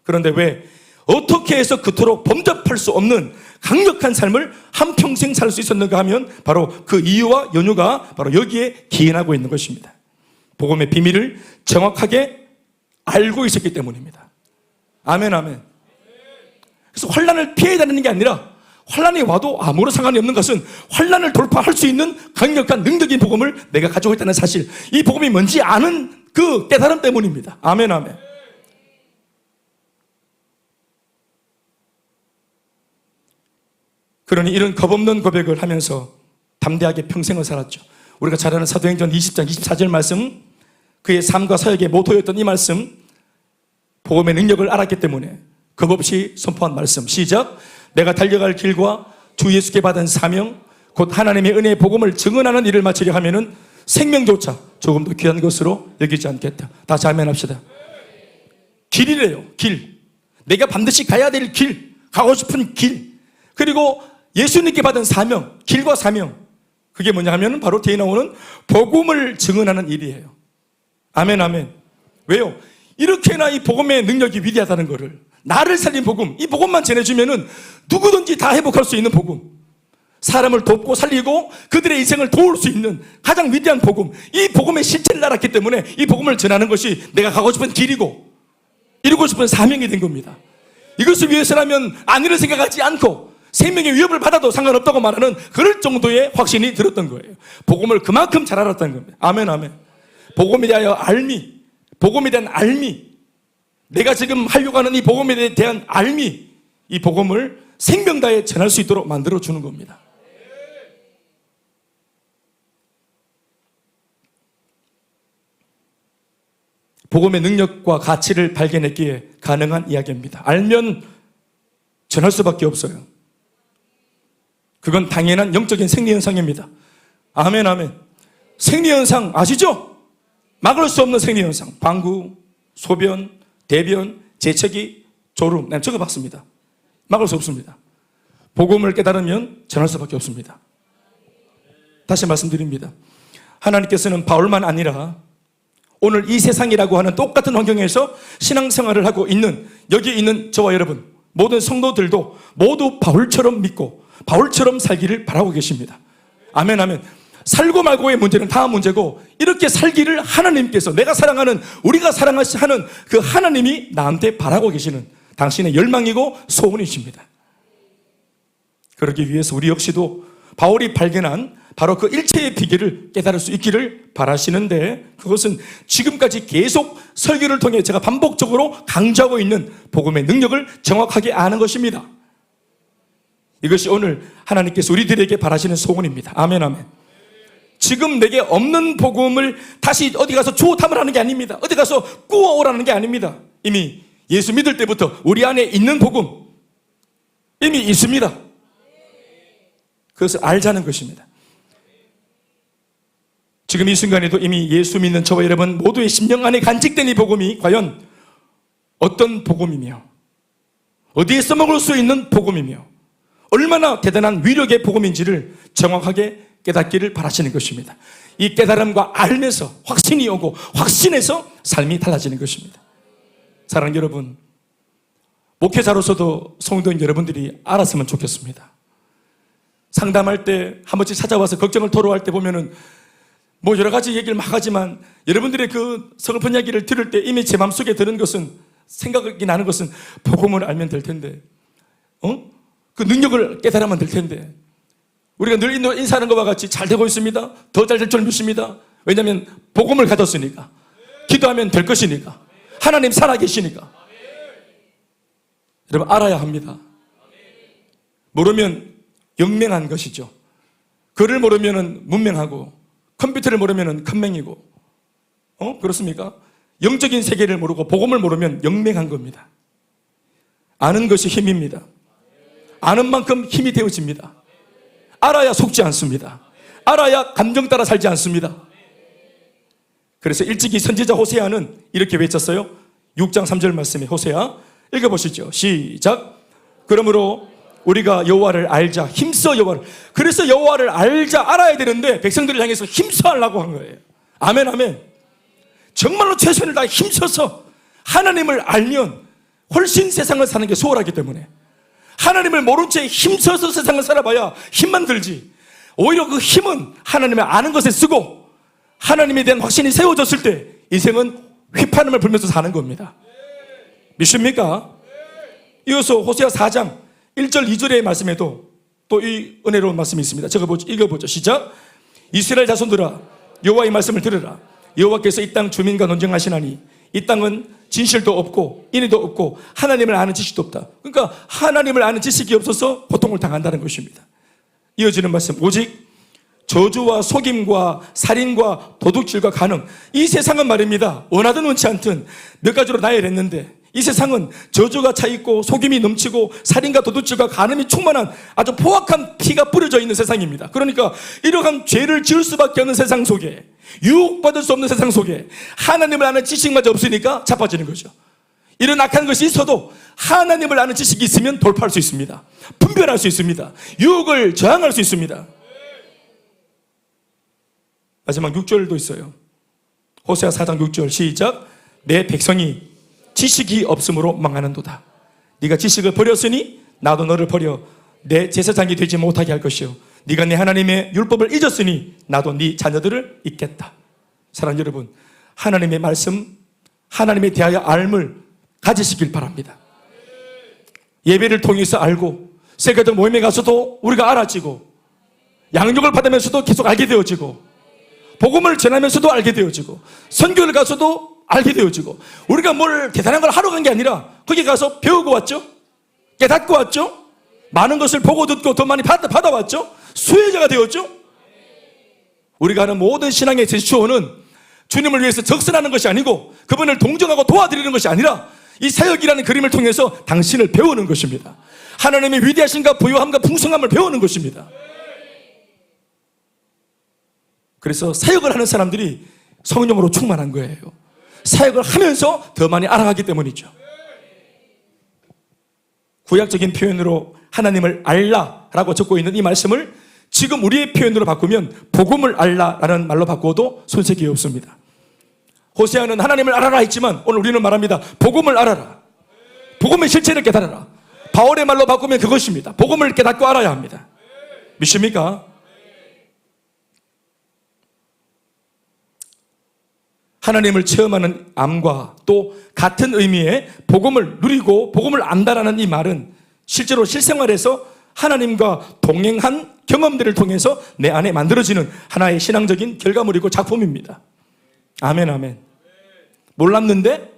그런데 왜 어떻게 해서 그토록 범접할 수 없는 강력한 삶을 한평생 살 수 있었는가 하면 바로 그 이유와 연유가 바로 여기에 기인하고 있는 것입니다. 복음의 비밀을 정확하게 알고 있었기 때문입니다. 아멘, 아멘. 그래서 환난을 피해야 되는 게 아니라 환난이 와도 아무런 상관이 없는 것은 환난을 돌파할 수 있는 강력한 능력인 복음을 내가 가지고 있다는 사실, 이 복음이 뭔지 아는 그 깨달음 때문입니다. 아멘, 아멘. 그러니 이런 겁없는 고백을 하면서 담대하게 평생을 살았죠. 우리가 잘 아는 사도행전 20장 24절 말씀, 그의 삶과 사역의 모토였던 이 말씀, 복음의 능력을 알았기 때문에 겁없이 선포한 말씀. 시작. 내가 달려갈 길과 주 예수께 받은 사명, 곧 하나님의 은혜의 복음을 증언하는 일을 마치려 하면은 생명조차 조금 더 귀한 것으로 여기지 않겠다. 다시 아멘합시다. 길이래요. 길. 내가 반드시 가야 될 길, 가고 싶은 길. 그리고 예수님께 받은 사명, 길과 사명. 그게 뭐냐 하면 바로 뒤에 나오는 복음을 증언하는 일이에요. 아멘, 아멘. 왜요? 이렇게나 이 복음의 능력이 위대하다는 것을, 나를 살린 복음, 이 복음만 전해주면은 누구든지 다 회복할 수 있는 복음, 사람을 돕고 살리고 그들의 인생을 도울 수 있는 가장 위대한 복음, 이 복음의 실체를 알았기 때문에 이 복음을 전하는 것이 내가 가고 싶은 길이고 이루고 싶은 사명이 된 겁니다. 이것을 위해서라면 안위를 생각하지 않고 생명의 위협을 받아도 상관없다고 말하는 그럴 정도의 확신이 들었던 거예요. 복음을 그만큼 잘 알았다는 겁니다. 아멘, 아멘. 복음에 대하여 알미, 복음에 대한 알미, 내가 지금 하려고 하는 이 복음에 대한 알미, 이 복음을 생명 다해 전할 수 있도록 만들어주는 겁니다. 복음의 능력과 가치를 발견했기에 가능한 이야기입니다. 알면 전할 수밖에 없어요. 그건 당연한 영적인 생리현상입니다. 아멘, 아멘. 생리현상 아시죠? 막을 수 없는 생리현상. 방구, 소변, 대변, 재채기, 졸음. 난 적어봤습니다. 막을 수 없습니다. 복음을 깨달으면 전할 수밖에 없습니다. 다시 말씀드립니다. 하나님께서는 바울만 아니라 오늘 이 세상이라고 하는 똑같은 환경에서 신앙생활을 하고 있는 여기 있는 저와 여러분 모든 성도들도 모두 바울처럼 믿고 바울처럼 살기를 바라고 계십니다. 아멘, 아멘. 살고 말고의 문제는 다 문제고 이렇게 살기를 하나님께서, 내가 사랑하는, 우리가 사랑하는 그 하나님이 나한테 바라고 계시는 당신의 열망이고 소원이십니다. 그러기 위해서 우리 역시도 바울이 발견한 바로 그 일체의 비결을 깨달을 수 있기를 바라시는데, 그것은 지금까지 계속 설교를 통해 제가 반복적으로 강조하고 있는 복음의 능력을 정확하게 아는 것입니다. 이것이 오늘 하나님께서 우리들에게 바라시는 소원입니다. 아멘, 아멘. 지금 내게 없는 복음을 다시 어디 가서 주워 담으라는 게 아닙니다. 어디 가서 꾸어오라는 게 아닙니다. 이미 예수 믿을 때부터 우리 안에 있는 복음 이미 있습니다. 그것을 알자는 것입니다. 지금 이 순간에도 이미 예수 믿는 저와 여러분 모두의 심령 안에 간직된 이 복음이 과연 어떤 복음이며 어디에 써먹을 수 있는 복음이며 얼마나 대단한 위력의 복음인지를 정확하게 깨닫기를 바라시는 것입니다. 이 깨달음과 알면서 확신이 오고 확신해서 삶이 달라지는 것입니다. 사랑하는 여러분, 목회자로서도 성도인 여러분들이 알았으면 좋겠습니다. 상담할 때 한 번씩 찾아와서 걱정을 토로할 때 보면은 뭐 여러 가지 얘기를 막 하지만 여러분들의 그 서글픈 이야기를 들을 때 이미 제 마음속에 드는 것은, 생각이 나는 것은 복음을 알면 될 텐데, 그 능력을 깨달으면 될 텐데, 우리가 늘 인사하는 것과 같이 잘 되고 있습니다. 더 잘 될 줄 믿습니다. 왜냐하면 복음을 가졌으니까, 기도하면 될 것이니까, 하나님 살아계시니까. 여러분, 알아야 합니다. 모르면 영맹한 것이죠. 글을 모르면 문맹하고 컴퓨터를 모르면 큰맹이고, 그렇습니까? 영적인 세계를 모르고 복음을 모르면 영맹한 겁니다. 아는 것이 힘입니다. 아는 만큼 힘이 되어집니다. 알아야 속지 않습니다. 알아야 감정 따라 살지 않습니다. 그래서 일찍이 선지자 호세아는 이렇게 외쳤어요. 6장 3절 말씀에 호세아 읽어보시죠. 시작. 그러므로 우리가 여호와를 알자. 힘써 여호와를. 그래서 여호와를 알자, 알아야 되는데 백성들을 향해서 힘써 하려고 한 거예요. 아멘, 아멘. 정말로 최선을 다해 힘써서 하나님을 알면 훨씬 세상을 사는 게 수월하기 때문에, 하나님을 모른 채 힘써서 세상을 살아봐야 힘만 들지, 오히려 그 힘은 하나님을 아는 것에 쓰고 하나님에 대한 확신이 세워졌을 때 인생은 휘파람을 불면서 사는 겁니다. 믿습니까? 이어서 호세아 4장 1절 2절의 말씀에도 또 이 은혜로운 말씀이 있습니다. 읽어보죠. 시작. 이스라엘 자손들아, 여호와의 말씀을 들으라. 여호와께서 이 땅 주민과 논쟁하시나니 이 땅은 진실도 없고 인의도 없고 하나님을 아는 지식도 없다. 그러니까 하나님을 아는 지식이 없어서 고통을 당한다는 것입니다. 이어지는 말씀. 오직 저주와 속임과 살인과 도둑질과 간음. 이 세상은 말입니다, 원하든 원치 않든 몇 가지로 나열했는데 이 세상은 저주가 차있고 속임이 넘치고 살인과 도둑질과 간음이 충만한 아주 포악한 피가 뿌려져 있는 세상입니다. 그러니까 이러한 죄를 지을 수밖에 없는 세상 속에, 유혹받을 수 없는 세상 속에 하나님을 아는 지식마저 없으니까 자빠지는 거죠. 이런 악한 것이 있어도 하나님을 아는 지식이 있으면 돌파할 수 있습니다. 분별할 수 있습니다. 유혹을 저항할 수 있습니다. 마지막 6절도 있어요. 호세아 4장 6절 시작. 내 백성이 지식이 없으므로 망하는도다. 네가 지식을 버렸으니 나도 너를 버려 내 제사장이 되지 못하게 할 것이요 네가 내 하나님의 율법을 잊었으니 나도 네 자녀들을 잊겠다. 사랑하는 여러분, 하나님의 말씀, 하나님에 대하여 알을 가지시길 바랍니다. 예배를 통해서 알고, 세계적 모임에 가서도 우리가 알아지고, 양육을 받으면서도 계속 알게 되어지고, 복음을 전하면서도 알게 되어지고, 선교를 가서도 알게 되어지고, 우리가 뭘 대단한 걸 하러 간 게 아니라 거기 가서 배우고 왔죠. 깨닫고 왔죠. 많은 것을 보고 듣고 더 많이 받아왔죠. 수혜자가 되었죠. 우리가 하는 모든 신앙의 제시초는 주님을 위해서 적선하는 것이 아니고 그분을 동정하고 도와드리는 것이 아니라 이 사역이라는 그림을 통해서 당신을 배우는 것입니다. 하나님의 위대하심과 부유함과 풍성함을 배우는 것입니다. 그래서 사역을 하는 사람들이 성령으로 충만한 거예요. 사역을 하면서 더 많이 알아가기 때문이죠. 구약적인 표현으로 하나님을 알라라고 적고 있는 이 말씀을 지금 우리의 표현으로 바꾸면 복음을 알라라는 말로 바꾸어도 손색이 없습니다. 호세아는 하나님을 알아라 했지만 오늘 우리는 말합니다. 복음을 알아라. 복음의 실체를 깨달아라. 바울의 말로 바꾸면 그것입니다. 복음을 깨닫고 알아야 합니다. 믿습니까? 하나님을 체험하는 암과 또 같은 의미의 복음을 누리고 복음을 안다라는 이 말은 실제로 실생활에서 하나님과 동행한 경험들을 통해서 내 안에 만들어지는 하나의 신앙적인 결과물이고 작품입니다. 아멘, 아멘. 몰랐는데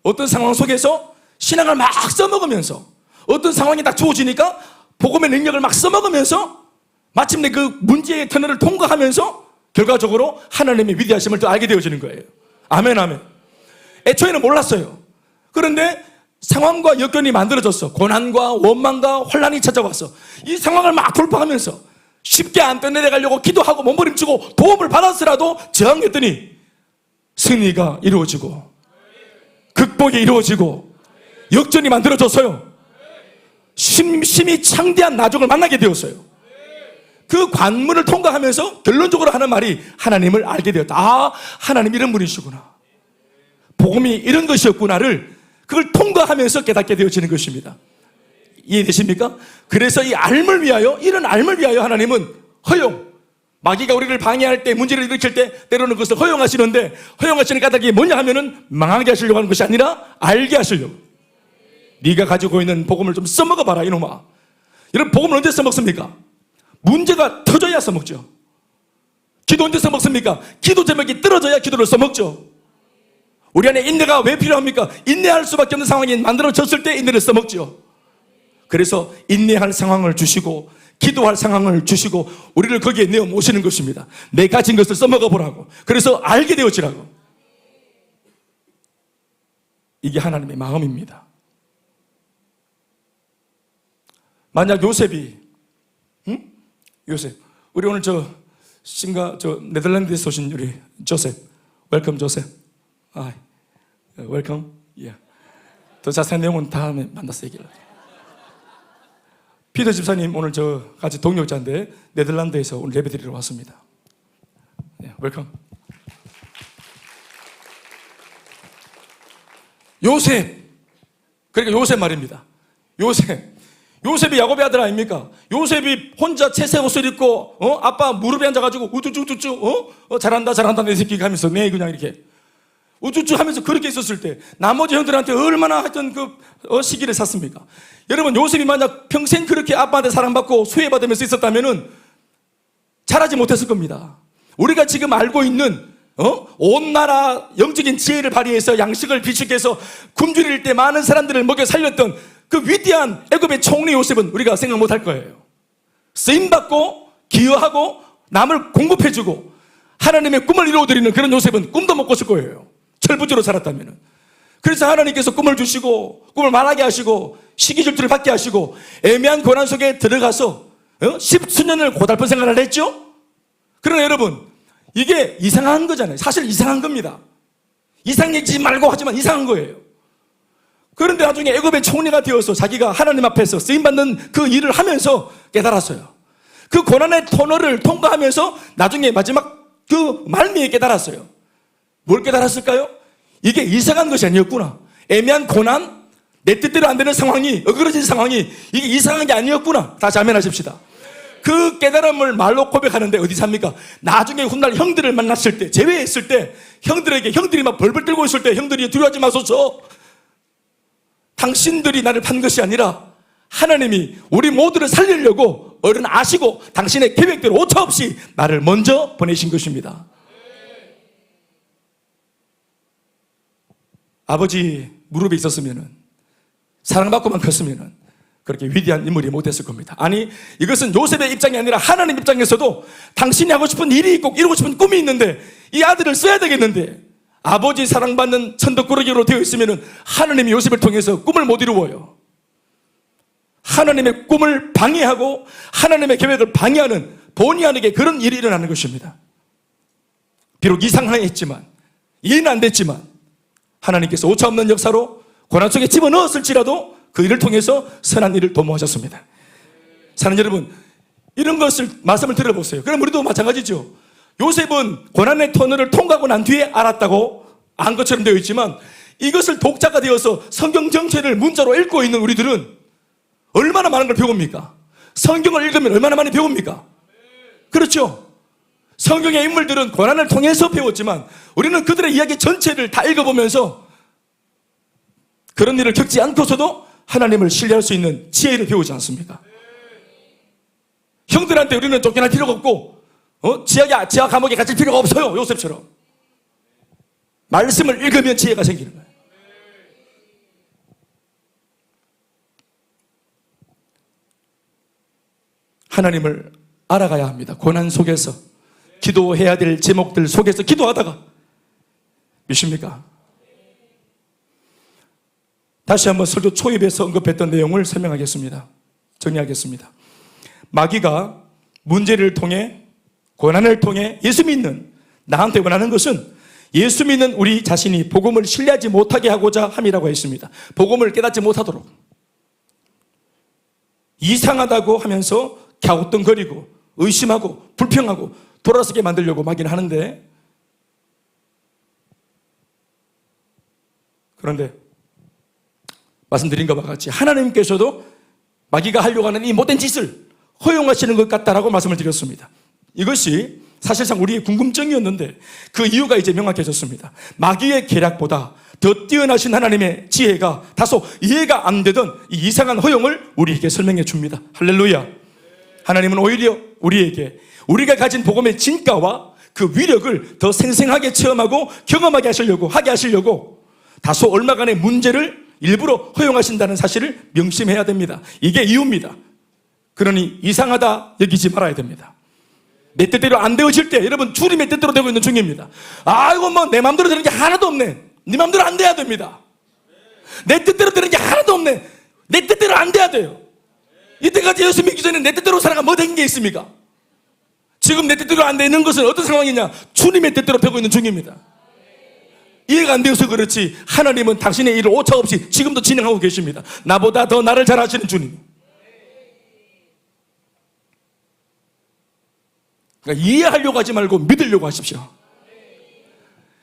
어떤 상황 속에서 신앙을 막 써먹으면서 어떤 상황이 딱 주어지니까 복음의 능력을 막 써먹으면서 마침내 그 문제의 터널을 통과하면서 결과적으로 하나님의 위대하심을 또 알게 되어지는 거예요. 아멘, 아멘. 애초에는 몰랐어요. 그런데 상황과 여건이 만들어졌어. 고난과 원망과 혼란이 찾아왔어. 이 상황을 막 돌파하면서 쉽게 안 떠내려가려고 기도하고 몸부림치고 도움을 받았으라도 저항했더니 승리가 이루어지고 극복이 이루어지고 역전이 만들어졌어요. 심히 창대한 나중을 만나게 되었어요. 그 관문을 통과하면서 결론적으로 하는 말이 하나님을 알게 되었다. 아, 하나님 이런 분이시구나. 복음이 이런 것이었구나를 그걸 통과하면서 깨닫게 되어지는 것입니다. 이해되십니까? 그래서 이 알을 위하여, 이런 알을 위하여 하나님은 허용, 마귀가 우리를 방해할 때, 문제를 일으킬 때 때로는 그것을 허용하시는데, 허용하시는 까닭이 뭐냐 하면은 망하게 하시려고 하는 것이 아니라 알게 하시려고. 네가 가지고 있는 복음을 좀 써먹어봐라 이놈아. 여러분, 복음을 언제 써먹습니까? 문제가 터져야 써먹죠. 기도 언제 써먹습니까? 기도 제목이 떨어져야 기도를 써먹죠. 우리 안에 인내가 왜 필요합니까? 인내할 수밖에 없는 상황이 만들어졌을 때 인내를 써먹죠. 그래서 인내할 상황을 주시고 기도할 상황을 주시고 우리를 거기에 내어 모시는 것입니다. 내 가진 것을 써먹어 보라고. 그래서 알게 되어지라고. 이게 하나님의 마음입니다. 만약 요셉이, 요셉, 우리 오늘 네덜란드에서 오신 우리 조셉, 웰컴 조셉. 웰컴. 더 자세한 내용은 다음에 만나서 얘기를 할게요. 피터 집사님 오늘 같이 동역자인데 네덜란드에서 오늘 예배드리러 왔습니다. 웰컴. 요셉, 그러니까 요셉 말입니다. 요셉이 야곱의 아들 아닙니까? 요셉이 혼자 채색 옷을 입고 아빠 무릎에 앉아가지고 우쭈쭈쭈쭈 잘한다 내 새끼가 하면서 그냥 이렇게 우쭈쭈 하면서 그렇게 있었을 때 나머지 형들한테 얼마나 하여튼 시기를 샀습니까? 여러분, 요셉이 만약 평생 그렇게 아빠한테 사랑받고 수혜받으면서 있었다면은 잘하지 못했을 겁니다. 우리가 지금 알고 있는 온 나라 영적인 지혜를 발휘해서 양식을 비축해서 굶주릴 때 많은 사람들을 먹여 살렸던 그 위대한 애굽의 총리 요셉은 우리가 생각 못할 거예요. 쓰임받고 기여하고 남을 공급해주고 하나님의 꿈을 이루어드리는 그런 요셉은 꿈도 못 꿨을 거예요. 철부지로 살았다면. 그래서 하나님께서 꿈을 주시고 꿈을 말하게 하시고 시기질투를 받게 하시고 애매한 고난 속에 들어가서 10수년을 고달픈 생활을 했죠. 그러나 여러분, 이게 이상한 거잖아요. 사실 이상한 겁니다. 이상하지 말고 하지만 이상한 거예요. 그런데 나중에 애굽의 총리가 되어서 자기가 하나님 앞에서 쓰임받는 그 일을 하면서 깨달았어요. 그 고난의 터널을 통과하면서 나중에 마지막 그 말미에 깨달았어요. 뭘 깨달았을까요? 이게 이상한 것이 아니었구나. 애매한 고난, 내 뜻대로 안 되는 상황이, 어그러진 상황이 이게 이상한 게 아니었구나. 다시 아멘하십시다. 그 깨달음을 말로 고백하는데 어디 삽니까? 나중에 훗날 형들을 만났을 때, 제외했을 때 형들이 막 벌벌 떨고 있을 때 형들이 두려워하지 마소서, 당신들이 나를 판 것이 아니라 하나님이 우리 모두를 살리려고 어른 아시고 당신의 계획대로 오차없이 나를 먼저 보내신 것입니다. 아버지 무릎에 있었으면, 사랑받고만 컸으면 그렇게 위대한 인물이 못했을 겁니다. 아니, 이것은 요셉의 입장이 아니라 하나님 입장에서도 당신이 하고 싶은 일이 있고 이루고 싶은 꿈이 있는데 이 아들을 써야 되겠는데, 아버지 사랑받는 천덕꾸러기로 되어 있으면 하나님이 요셉을 통해서 꿈을 못 이루어요. 하나님의 꿈을 방해하고 하나님의 계획을 방해하는 본의 아니게 그런 일이 일어나는 것입니다. 비록 이상했지만, 이해는 안 됐지만 하나님께서 오차없는 역사로 고난 속에 집어넣었을지라도 그 일을 통해서 선한 일을 도모하셨습니다. 사는 여러분, 이런 것을 말씀을 들어보세요. 그럼 우리도 마찬가지죠. 요셉은 고난의 터널을 통과하고 난 뒤에 알았다고 안 것처럼 되어 있지만, 이것을 독자가 되어서 성경 전체를 문자로 읽고 있는 우리들은 얼마나 많은 걸 배웁니까? 성경을 읽으면 얼마나 많이 배웁니까? 그렇죠? 성경의 인물들은 고난을 통해서 배웠지만 우리는 그들의 이야기 전체를 다 읽어보면서 그런 일을 겪지 않고서도 하나님을 신뢰할 수 있는 지혜를 배우지 않습니까? 형들한테 우리는 쫓겨날 필요가 없고 지하 감옥에 갇힐 필요가 없어요. 요셉처럼 말씀을 읽으면 지혜가 생기는 거예요. 하나님을 알아가야 합니다. 고난 속에서, 기도해야 될 제목들 속에서 기도하다가, 믿습니까? 다시 한번 설교 초입에서 언급했던 내용을 설명하겠습니다. 정리하겠습니다. 마귀가 문제를 통해, 고난을 통해 예수 믿는 나한테 원하는 것은 예수 믿는 우리 자신이 복음을 신뢰하지 못하게 하고자 함이라고 했습니다. 복음을 깨닫지 못하도록. 이상하다고 하면서 갸우뚱거리고 의심하고 불평하고 돌아서게 만들려고 하긴 하는데, 그런데 말씀드린 것과 같이 하나님께서도 마귀가 하려고 하는 이 못된 짓을 허용하시는 것 같다라고 말씀을 드렸습니다. 이것이 사실상 우리의 궁금증이었는데 그 이유가 이제 명확해졌습니다. 마귀의 계략보다 더 뛰어나신 하나님의 지혜가 다소 이해가 안 되던 이 이상한 허용을 우리에게 설명해 줍니다. 할렐루야. 하나님은 오히려 우리에게 우리가 가진 복음의 진가와 그 위력을 더 생생하게 체험하고 경험하게 하시려고 다소 얼마간의 문제를 일부러 허용하신다는 사실을 명심해야 됩니다. 이게 이유입니다. 그러니 이상하다 여기지 말아야 됩니다. 내 뜻대로 안 되어질 때 여러분 주님의 뜻대로 되고 있는 중입니다. 아이고 뭐 내 마음대로 되는 게 하나도 없네. 네 마음대로 안 돼야 됩니다. 내 뜻대로 되는 게 하나도 없네. 내 뜻대로 안 돼야 돼요. 이때까지 예수 믿기 전에 내 뜻대로 살아가 뭐 된 게 있습니까? 지금 내 뜻대로 안 되는 것은 어떤 상황이냐? 주님의 뜻대로 되고 있는 중입니다. 이해가 안 되어서 그렇지 하나님은 당신의 일을 오차없이 지금도 진행하고 계십니다. 나보다 더 나를 잘 아시는 주님. 그러니까 이해하려고 하지 말고 믿으려고 하십시오.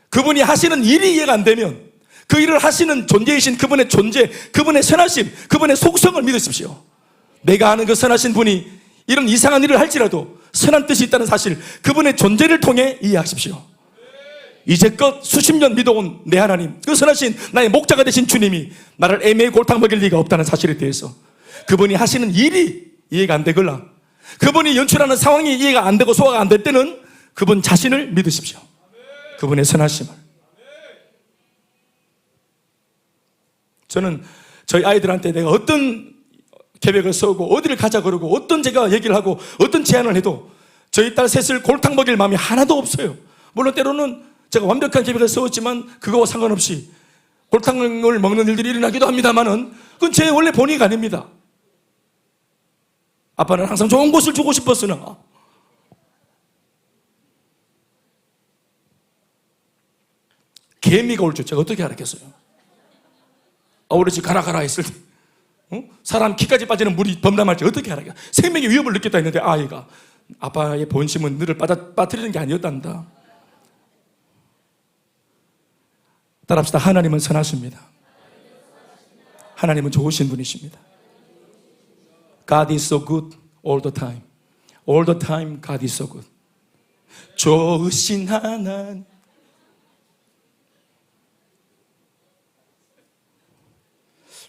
그분이 하시는 일이 이해가 안 되면 그 일을 하시는 존재이신 그분의 존재, 그분의 선하심, 그분의 속성을 믿으십시오. 내가 아는 그 선하신 분이 이런 이상한 일을 할지라도 선한 뜻이 있다는 사실, 그분의 존재를 통해 이해하십시오. 이제껏 수십 년 믿어온 내 하나님, 그 선하신 나의 목자가 되신 주님이 나를 애매히 골탕 먹일 리가 없다는 사실에 대해서, 그분이 하시는 일이 이해가 안 되거나 그분이 연출하는 상황이 이해가 안 되고 소화가 안 될 때는 그분 자신을 믿으십시오. 그분의 선하심을. 저는 저희 아이들한테 내가 어떤 계획을 세우고 어디를 가자 그러고 어떤 제가 얘기를 하고 어떤 제안을 해도 저희 딸 셋을 골탕 먹일 마음이 하나도 없어요. 물론 때로는 제가 완벽한 계획을 세웠지만 그거와 상관없이 골탕을 먹는 일들이 일어나기도 합니다만은 그건 제 원래 본의가 아닙니다. 아빠는 항상 좋은 것을 주고 싶었으나 개미가 올 줄 제가 어떻게 알았겠어요? 우리 집 가라 했을 때 사람 키까지 빠지는 물이 범람할지 어떻게 알아요? 생명의 위협을 느꼈다 했는데 아이가 아빠의 본심은 너를 빠뜨리는 게 아니었단다. 따라합시다. 하나님은 선하십니다. 하나님은 좋으신 분이십니다. God is so good all the time. All the time God is so good. 좋으신 하나님.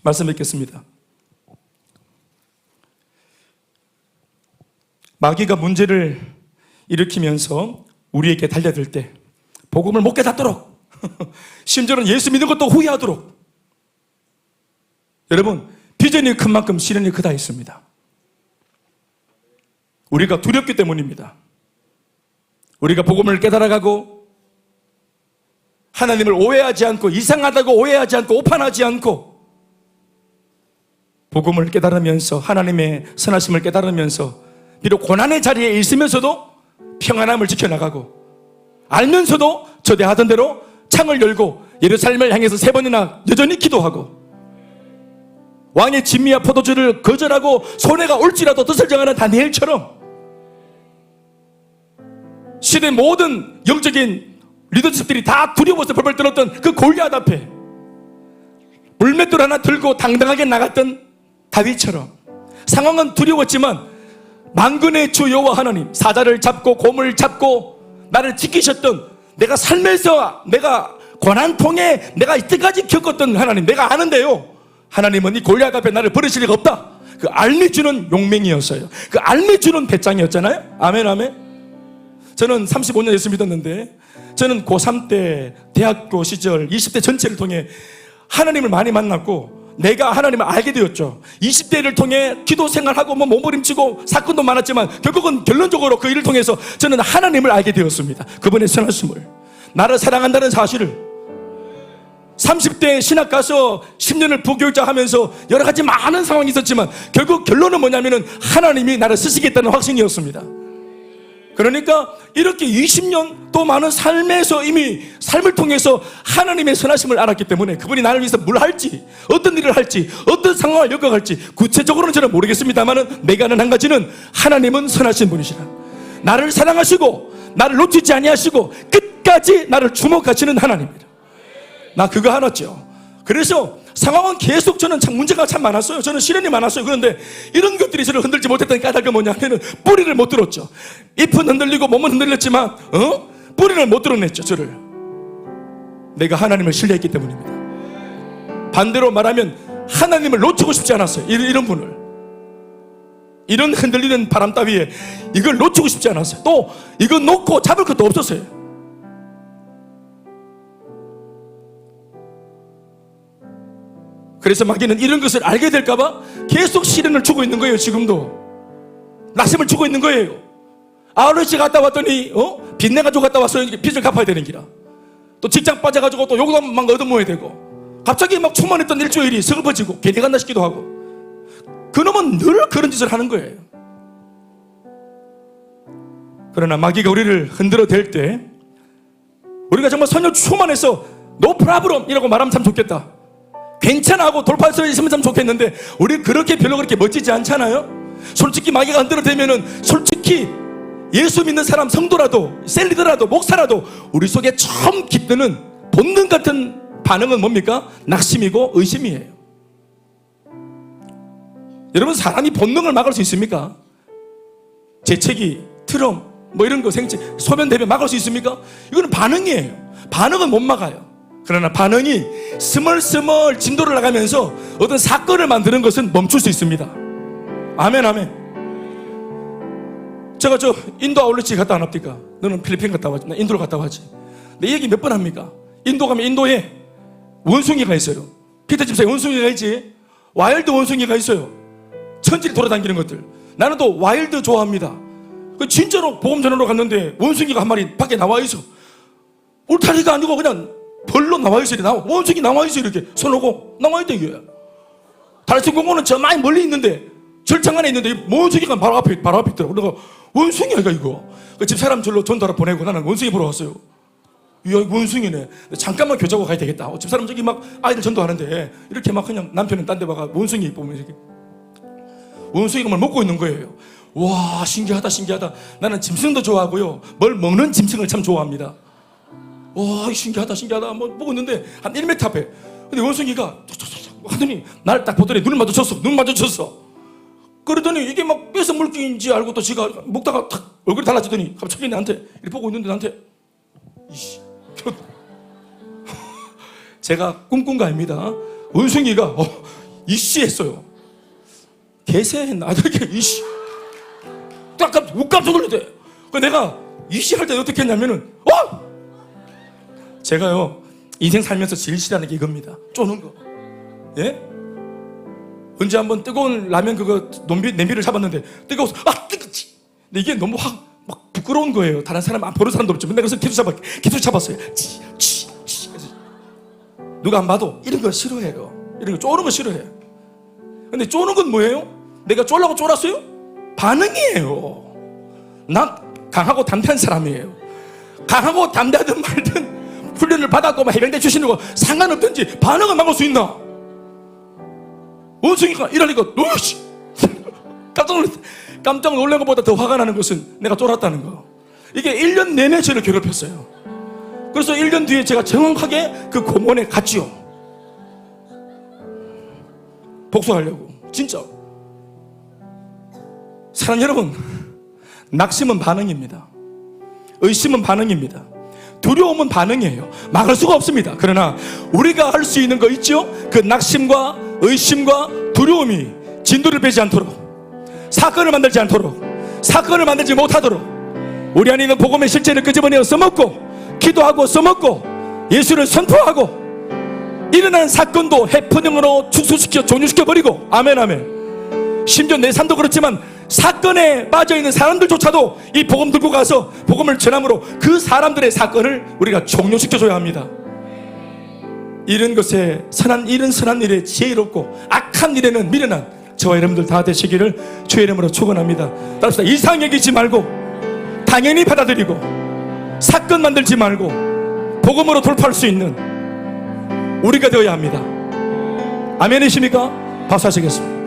말씀 뵙겠습니다. 마귀가 문제를 일으키면서 우리에게 달려들 때 복음을 못 깨닫도록 심지어는 예수 믿는 것도 후회하도록 여러분 비전이 큰 만큼 시련이 크다 했습니다. 우리가 두렵기 때문입니다. 우리가 복음을 깨달아가고 하나님을 오해하지 않고 이상하다고 오해하지 않고 오판하지 않고 복음을 깨달으면서 하나님의 선하심을 깨달으면서 비록 고난의 자리에 있으면서도 평안함을 지켜나가고 알면서도 저대하던 대로 창을 열고 예루살렘을 향해서 3번이나 여전히 기도하고 왕의 진미와 포도주를 거절하고 손해가 올지라도 뜻을 정하는 다니엘처럼 시대 모든 영적인 리더십들이 다 두려워서 벌벌 떨었던 그 골리앗 앞에 물맷돌 하나 들고 당당하게 나갔던 다윗처럼 상황은 두려웠지만 만군의 주 여호와 하나님 사자를 잡고 곰을 잡고 나를 지키셨던 내가 살면서 내가 고난 통해 내가 이때까지 겪었던 하나님 내가 아는데요 하나님은 이 골리앗 앞에 나를 버리실 리가 없다. 그 알미 주는 용맹이었어요. 그 알미 주는 배짱이었잖아요. 아멘 아멘. 저는 35년 예수 믿었는데 저는 고3 때 대학교 시절 20대 전체를 통해 하나님을 많이 만났고 내가 하나님을 알게 되었죠. 20대를 통해 기도 생활하고 몸부림치고 사건도 많았지만 결국은 결론적으로 그 일을 통해서 저는 하나님을 알게 되었습니다. 그분의 선하심을 나를 사랑한다는 사실을 30대 신학 가서 10년을 부교육자 하면서 여러 가지 많은 상황이 있었지만 결국 결론은 뭐냐면은 하나님이 나를 쓰시겠다는 확신이었습니다. 그러니까 이렇게 20년 또 많은 삶에서 이미 삶을 통해서 하나님의 선하심을 알았기 때문에 그분이 나를 위해서 뭘 할지, 어떤 일을 할지, 어떤 상황을 겪어갈지 구체적으로는 저는 모르겠습니다만은 내가 아는 한 가지는 하나님은 선하신 분이시라. 나를 사랑하시고 나를 놓치지 아니하시고 끝까지 나를 주목하시는 하나님입니다. 나 그거 알았죠. 그래서 상황은 계속 저는 참 문제가 참 많았어요. 저는 시련이 많았어요. 그런데 이런 것들이 저를 흔들지 못했던 까닭은 뭐냐면은 뿌리를 못 들었죠. 잎은 흔들리고 몸은 흔들렸지만 뿌리를 못 들어냈죠. 저를. 내가 하나님을 신뢰했기 때문입니다. 반대로 말하면 하나님을 놓치고 싶지 않았어요. 이런 분을, 이런 흔들리는 바람 따위에 이걸 놓치고 싶지 않았어요. 또 이거 놓고 잡을 것도 없었어요. 그래서 마귀는 이런 것을 알게 될까봐 계속 시련을 주고 있는 거예요. 지금도 낙심을 주고 있는 거예요. 아울렛이 갔다 왔더니 빚내가지고 갔다 왔어요. 빚을 갚아야 되는 기라. 또 직장 빠져가지고 또 요금만 얻어모아야 되고, 갑자기 막 충만했던 일주일이 서글퍼지고 괜히 간다 싶기도 하고. 그놈은 늘 그런 짓을 하는 거예요. 그러나 마귀가 우리를 흔들어 댈 때 우리가 정말 선을 충만해서 no problem 이라고 말하면 참 좋겠다, 괜찮아 하고 돌파할 수 있으면 참 좋겠는데 우리 그렇게 별로 그렇게 멋지지 않잖아요. 솔직히 마귀가 흔들어대면은 솔직히 예수 믿는 사람, 성도라도 셀리더라도 목사라도 우리 속에 처음 깃드는 본능 같은 반응은 뭡니까? 낙심이고 의심이에요. 여러분, 사람이 본능을 막을 수 있습니까? 재채기, 트럼 뭐 이런 거, 생체, 소변 대변 막을 수 있습니까? 이거는 반응이에요. 반응은 못 막아요. 그러나 반응이 스멀스멀 진도를 나가면서 어떤 사건을 만드는 것은 멈출 수 있습니다. 아멘, 아멘. 제가 저 인도 아울렛이 갔다 안 합니까? 너는 필리핀 갔다 와지, 나 인도로 갔다 와지. 내 얘기 몇 번 합니까? 인도 가면 인도에 원숭이가 있어요. 피터 집사에 원숭이가 있지. 와일드 원숭이가 있어요. 천지를 돌아다니는 것들. 나는 또 와일드 좋아합니다. 진짜로 보험 전화로 갔는데 원숭이가 한 마리 밖에 나와 있어. 울타리가 아니고 그냥 벌로 나와 있어. 원숭이 나와 있어. 이렇게 손오고 나와 있다 이게. 달성공원은 저 많이 멀리 있는데, 절창 안에 있는데 원숭이가 바로 앞에 있더라고. 내가 원숭이야 이거. 그 집사람 절로 전달을 보내고 나는 원숭이 보러 왔어요. 이야, 원숭이네. 잠깐만 교자고 가야 되겠다. 집사람 저기 막 아이들 전도하는데 이렇게 막 그냥 남편은 딴 데 와가 원숭이 보면 이렇게 원숭이가 뭘 먹고 있는 거예요. 와, 신기하다 신기하다. 나는 짐승도 좋아하고요, 뭘 먹는 짐승을 참 좋아합니다. 와, 신기하다 신기하다 뭐 보고 있는데 한 1m 앞에, 근데 원숭이가 하더니 나를 딱 보더니 눈 마주쳤어. 그러더니 이게 막 뺏어 물기인지 알고 또 지가 먹다가 탁 얼굴이 달라지더니 갑자기 나한테 이렇게 보고 있는데 나한테 이씨. 제가 꿈꾼 거 아닙니다. 원숭이가 이씨 했어요. 개새 했나? 이렇게 이씨. 딱 깜짝 놀랐대. 내가 이씨 할 때 어떻게 했냐면은 제가요 인생 살면서 제일 싫어하는 게 이겁니다. 쪼는 거. 예? 언제 한번 뜨거운 라면 그거 냄비를 잡았는데 뜨거워서 뜨겁지. 근데 이게 너무 막 부끄러운 거예요. 다른 사람 보는 사람도 없죠. 근데 그래서 계속 잡았어요. 누가 안 봐도 이런 거 싫어해요. 이런 거 쪼는 거 싫어해요. 근데 쪼는 건 뭐예요? 내가 쫄라고 쫄았어요? 반응이에요. 나 강하고 담대한 사람이에요. 강하고 담대하든 말든 훈련을 받았고 해병대 출신이고 상관없든지 반응을 막을 수 있나? 원숭이가 이러니까 노시 깜짝 놀란 것보다 더 화가 나는 것은 내가 쫄았다는 거. 이게 1년 내내 저를 괴롭혔어요. 그래서 1년 뒤에 제가 정확하게 그 공원에 갔지요. 복수하려고. 진짜. 사랑 여러분, 낙심은 반응입니다. 의심은 반응입니다. 두려움은 반응이에요. 막을 수가 없습니다. 그러나 우리가 할 수 있는 거 있죠? 그 낙심과 의심과 두려움이 진도를 빼지 않도록, 사건을 만들지 않도록, 사건을 만들지 못하도록 우리 안에 있는 복음의 실제를 끄집어내어 써먹고, 기도하고 써먹고, 예수를 선포하고, 일어난 사건도 해프닝으로 축소시켜 종료시켜버리고, 아멘 아멘. 심지어 내 삶도 그렇지만 사건에 빠져있는 사람들조차도 이 복음 들고 가서 복음을 전함으로 그 사람들의 사건을 우리가 종료시켜줘야 합니다. 이런 것에 선한 일에 지혜롭고 악한 일에는 미련한 저와 여러분들 다 되시기를 주의 이름으로 축원합니다. 따릅시다. 이상 여기지 말고 당연히 받아들이고 사건 만들지 말고 복음으로 돌파할 수 있는 우리가 되어야 합니다. 아멘이십니까? 박수 하시겠습니다.